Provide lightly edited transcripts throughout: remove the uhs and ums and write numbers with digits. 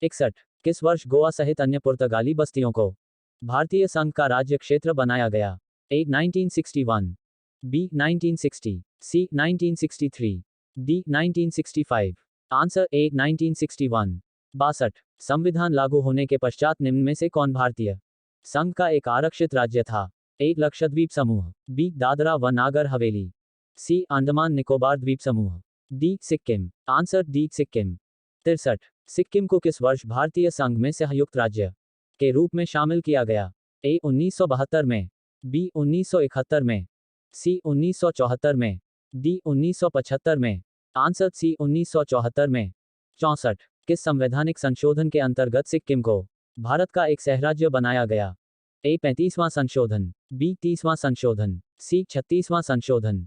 61। किस वर्ष गोवा सहित अन्य पुर्तगाली बस्तियों को भारतीय संघ का राज्य क्षेत्र बनाया गया? A 1961, B 1960, C 1963, D 1965। Answer A 1961। 62। संविधान लागू होने के पश्चात निम्न में से कौन भारतीय संघ का एक आरक्षित राज्य था? ए लक्षद्वीप समूह, बी दादरा व नागर हवेली, सी अंडमान निकोबार द्वीप समूह, D Sikkim. Answer D Sikkim. 63। Sikkim को किस वर्ष भारतीय संघ में संयुक्त राज्य के रूप में शामिल किया गया? ए 1972 में, बी 1971 में, सी 1974 में, डी 1975 में। आंसर सी 1974 में। 64। किस संवैधानिक संशोधन के अंतर्गत सिक्किम को भारत का एक सहराज्य बनाया गया? ए 35वां संशोधन, बी 30वां संशोधन, सी 36वां संशोधन,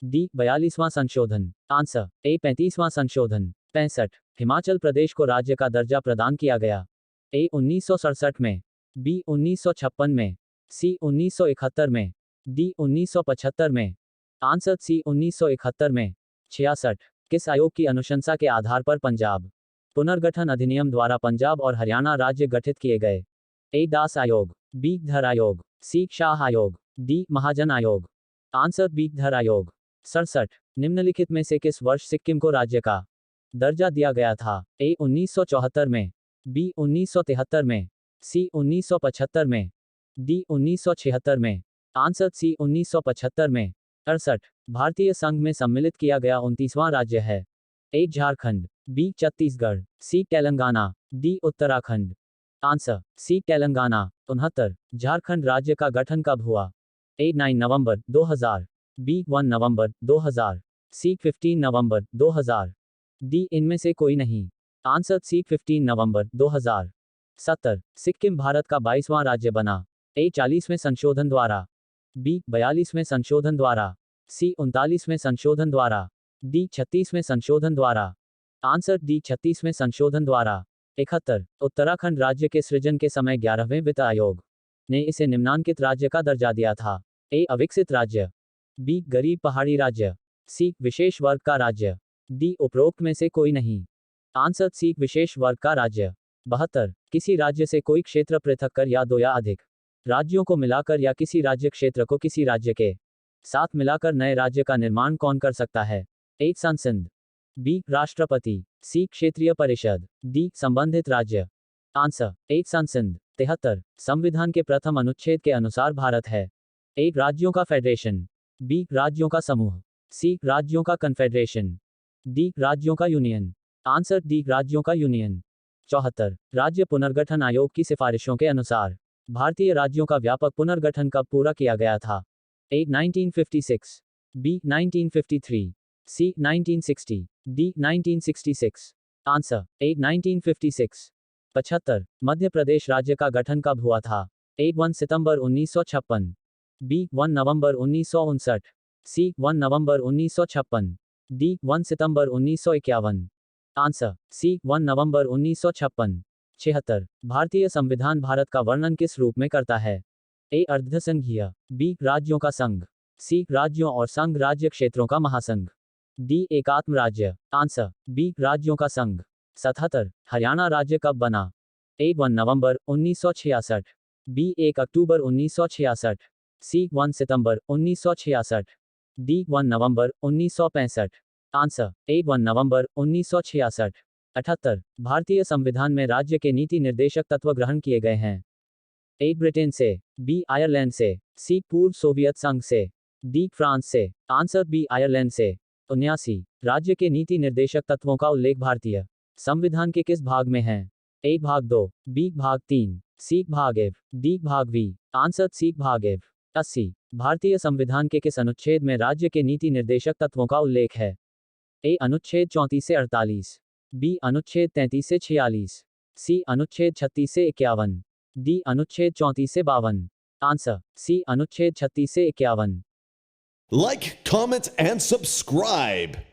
डी 42वां संशोधन। आंसर ए 35वां संशोधन। 65। हिमाचल प्रदेश को राज्य का दर्जा प्रदान किया गया? ए 1967 में, बी 1956 में, सी 1971 में, डी 1975 में। आंसर सी 1971 में। 66। किस आयोग की अनुशंसा के आधार पर पंजाब पुनर्गठन अधिनियम द्वारा पंजाब और हरियाणा राज्य गठित किए गए? ए दास आयोग, बी धर आयोग, सी शाह आयोग, डी महाजन आयोग। आंसर बी धर आयोग। 67। निम्नलिखित में से किस वर्ष सिक्किम को राज्य का दर्जा दिया गया था? ए 1974 में, बी 1973 में, सी 1975 में, डी 1976 में। आंसर सी 1975 में। 68। भारतीय संघ में सम्मिलित किया गया 29वां राज्य है? A Jharkhand, B Chhattisgarh, C Telangana, D Uttarakhand. Answer C Telangana. 69। Jharkhand राज्य का गठन कब हुआ? ए 9 नवंबर 2000, बी 1 नवंबर 2000, सी 15 नवंबर 2000, डी इनमें से कोई नहीं। आंसर सी 15 नवंबर 2000। 70। सिक्किम भारत का 22वां राज्य बना? ए 40वें संशोधन द्वारा, बी 42वें संशोधन द्वारा, सी 39वें संशोधन द्वारा, डी 36वें संशोधन द्वारा। आंसर डी 36वें संशोधन द्वारा। 71। उत्तराखंड राज्य के सृजन के समय 11वें वित्त आयोग ने इसे निम्नांकित राज्य का दर्जा दिया था? ए अविकसित राज्य, बी गरीब पहाड़ी राज्य, सी विशेष वर्ग का राज्य, डी उपरोक्त में से कोई नहीं। आंसर सी विशेष वर्ग का राज्य। 72। किसी राज्य से कोई क्षेत्र पृथक कर या दो या अधिक राज्यों को मिलाकर या किसी राज्य क्षेत्र को किसी राज्य के साथ मिलाकर नए राज्य का निर्माण कौन कर सकता है? ए संसद, बी राष्ट्रपति, सी क्षेत्रीय परिषद, डी संबंधित राज्य। आंसर ए संसद। 73। संविधान के प्रथम अनुच्छेद के अनुसार भारत है? ए राज्यों का फेडरेशन, बी राज्यों का समूह, सी राज्यों का कन्फेडरेशन, डी राज्यों का यूनियन। आंसर डी राज्यों का यूनियन। 74। राज्य पुनर्गठन आयोग की सिफारिशों के अनुसार भारतीय राज्यों का व्यापक पुनर्गठन कब पूरा किया गया था? A 1956, B 1953, C 1960, D 1966। Answer A 1956। 75। Madhya Pradesh राज्य का गठन कब हुआ था? ए 1 सितंबर 1956, बी 1 नवंबर 1959, सी 1 नवंबर 1956, डी 1 सितंबर 1951। आंसर सी 1 नवंबर 1956। 76। भारतीय संविधान भारत का वर्णन किस रूप में करता है? ए अर्धसंघीय, बी राज्यों का संघ, सी राज्यों और संघ राज्य क्षेत्रों का महासंघ, डी एकात्म राज्य। आंसर बी राज्यों का संघ। 77। हरियाणा राज्य कब बना? ए 1 नवंबर 1966, बी 1 अक्टूबर 1966, सी 1 सितंबर 1966, डी 1 नवंबर 1965। आंसर ए 1 नवंबर 1966। 78। भारतीय संविधान में राज्य के नीति निर्देशक तत्व ग्रहण किए गए हैं? ए ब्रिटेन से, बी आयरलैंड से, सी पूर्व सोवियत संघ से, डी फ्रांस से। आंसर बी आयरलैंड से। 79। राज्य के नीति निर्देशक तत्वों का उल्लेख भारतीय संविधान के किस भाग में है? ए भाग 2, बी भाग 3, सी भाग एफ, डी भाग वी। आंसर सी भाग एफ। 80। भारतीय संविधान के किस अनुच्छेद में राज्य के नीति निर्देशक तत्वों का उल्लेख है? ए अनुच्छेद 34 से 48, बी अनुच्छेद 33 से 46, सी अनुच्छेद 36 से 51, डी अनुच्छेद 34 से 52। आंसर सी अनुच्छेद 36 से 51। Like, comment, and subscribe.